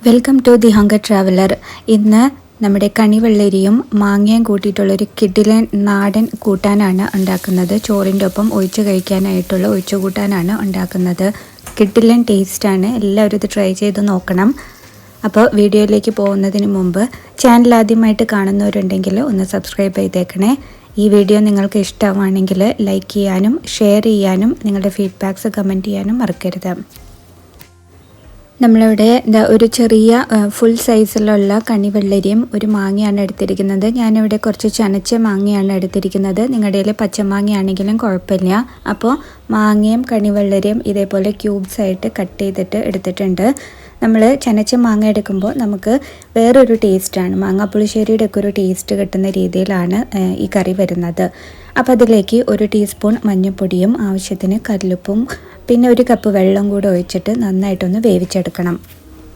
Welcome to the hunger traveller. ഇന്ന് നമ്മുടെ കണിവെള്ളരിയും മാങ്ങയും കൂട്ടിയിട്ടുള്ളൊരു കിടിലൻ നാടൻ കൂട്ടാനാണ് ഉണ്ടാക്കുന്നത്. ചോറിൻ്റെ ഒപ്പം ഒഴിച്ച് കഴിക്കാനായിട്ടുള്ള ഒഴിച്ചു കൂട്ടാനാണ് ഉണ്ടാക്കുന്നത്. കിടിലൻ ടേസ്റ്റാണ്. എല്ലാവരും ഇത് ട്രൈ ചെയ്ത് നോക്കണം. അപ്പോൾ വീഡിയോയിലേക്ക് പോകുന്നതിന് മുമ്പ് ചാനൽ ആദ്യമായിട്ട് കാണുന്നവരുണ്ടെങ്കിൽ ഒന്ന് സബ്സ്ക്രൈബ് ചെയ്തേക്കണേ. ഈ വീഡിയോ നിങ്ങൾക്ക് ഇഷ്ടമാണെങ്കിൽ ലൈക്ക് ചെയ്യാനും ഷെയർ ചെയ്യാനും നിങ്ങളുടെ ഫീഡ്ബാക്ക്സ് കമൻറ്റ് ചെയ്യാനും മറക്കരുത്. നമ്മളിവിടെ ഒരു ചെറിയ ഫുൾ സൈസിലുള്ള കണിവെള്ളരിയും ഒരു മാങ്ങയാണ് എടുത്തിരിക്കുന്നത്. ഞാനിവിടെ കുറച്ച് ചനച്ച മാങ്ങയാണ് എടുത്തിരിക്കുന്നത്. നിങ്ങളുടെ കയ്യിൽ പച്ചമാങ്ങയാണെങ്കിലും കുഴപ്പമില്ല. അപ്പോൾ മാങ്ങയും കണിവെള്ളരിയും ഇതേപോലെ ക്യൂബ്സ് ആയിട്ട് കട്ട് ചെയ്തിട്ട് എടുത്തിട്ടുണ്ട്. നമ്മൾ ചനച്ച മാങ്ങ എടുക്കുമ്പോൾ നമുക്ക് വേറൊരു ടേസ്റ്റാണ്, മാങ്ങാപ്പുളിശ്ശേരിയുടെ ഒക്കെ ഒരു ടേസ്റ്റ് കിട്ടുന്ന രീതിയിലാണ് ഈ കറി വരുന്നത്. അപ്പോൾ അതിലേക്ക് 1 ടീസ്പൂൺ മഞ്ഞൾപ്പൊടിയും ആവശ്യത്തിന് കല്ലുപ്പും പിന്നെ 1 കപ്പ് വെള്ളം കൂടെ ഒഴിച്ചിട്ട് നന്നായിട്ടൊന്ന് വേവിച്ചെടുക്കണം.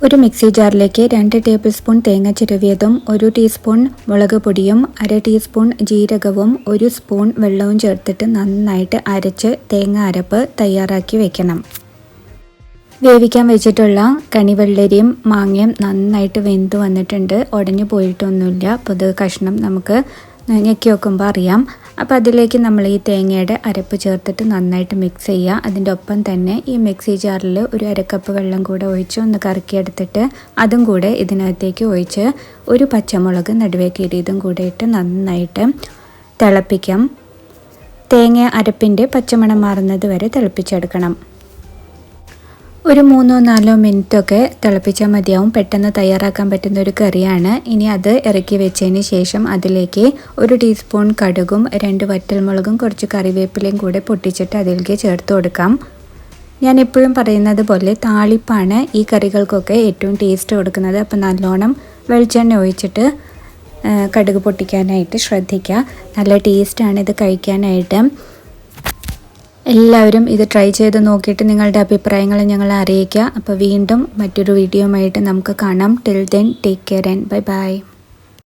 ഒരു മിക്സി ജാറിലേക്ക് 2 ടേബിൾ സ്പൂൺ തേങ്ങ ചിരവിയതും 1 ടീസ്പൂൺ മുളക് പൊടിയും 1/2 ടീസ്പൂൺ ജീരകവും 1 സ്പൂൺ വെള്ളവും ചേർത്തിട്ട് നന്നായിട്ട് അരച്ച് തേങ്ങ അരപ്പ് തയ്യാറാക്കി വെക്കണം. വേവിക്കാൻ വെച്ചിട്ടുള്ള കണിവെള്ളരിയും മാങ്ങയും നന്നായിട്ട് വെന്ത് വന്നിട്ടുണ്ട്. ഉടഞ്ഞു പോയിട്ടൊന്നുമില്ല. അപ്പോൾ ഇത് കഷ്ണം നമുക്ക് ഞെക്കി വെക്കുമ്പോൾ അറിയാം. അപ്പോൾ അതിലേക്ക് നമ്മൾ ഈ തേങ്ങയുടെ അരപ്പ് ചേർത്തിട്ട് നന്നായിട്ട് മിക്സ് ചെയ്യുക. അതിൻ്റെ ഒപ്പം തന്നെ ഈ മിക്സി ജാറിൽ 1/2 കപ്പ് വെള്ളം കൂടെ ഒഴിച്ച് ഒന്ന് കറക്കിയെടുത്തിട്ട് അതും കൂടെ ഇതിനകത്തേക്ക് ഒഴിച്ച് 1 പച്ചമുളക് നടുവേക്കിരിയതും കൂടെ ഇട്ട് നന്നായിട്ട് തിളപ്പിക്കാം. തേങ്ങ അരപ്പിൻ്റെ പച്ചമണം മാറുന്നത് വരെ തിളപ്പിച്ചെടുക്കണം. ഒരു 3-4 മിനിറ്റൊക്കെ തിളപ്പിച്ചാൽ മതിയാവും. പെട്ടെന്ന് തയ്യാറാക്കാൻ പറ്റുന്ന ഒരു കറിയാണ്. ഇനി അത് ഇറക്കി വെച്ചതിന് ശേഷം അതിലേക്ക് 1 ടീസ്പൂൺ കടുകും 2 വറ്റൽമുളകും കുറച്ച് കറിവേപ്പിലയും കൂടെ പൊട്ടിച്ചിട്ട് അതിലേക്ക് ചേർത്ത് കൊടുക്കാം. ഞാൻ എപ്പോഴും പറയുന്നത് പോലെ താളിപ്പാണ് ഈ കറികൾക്കൊക്കെ ഏറ്റവും ടേസ്റ്റ് കൊടുക്കുന്നത്. അപ്പോൾ നല്ലോണം വെളിച്ചെണ്ണ ഒഴിച്ചിട്ട് കടുക് പൊട്ടിക്കാനായിട്ട് ശ്രദ്ധിക്കുക. നല്ല ടേസ്റ്റാണ് ഇത് കഴിക്കാനായിട്ട്. എല്ലാവരും ഇത് ട്രൈ ചെയ്ത് നോക്കിയിട്ട് നിങ്ങളുടെ അഭിപ്രായങ്ങൾ ഞങ്ങളെ അറിയിക്കുക. അപ്പോൾ വീണ്ടും മറ്റൊരു വീഡിയോയുമായിട്ട് നമുക്ക് കാണാം. Till then take care and bye bye.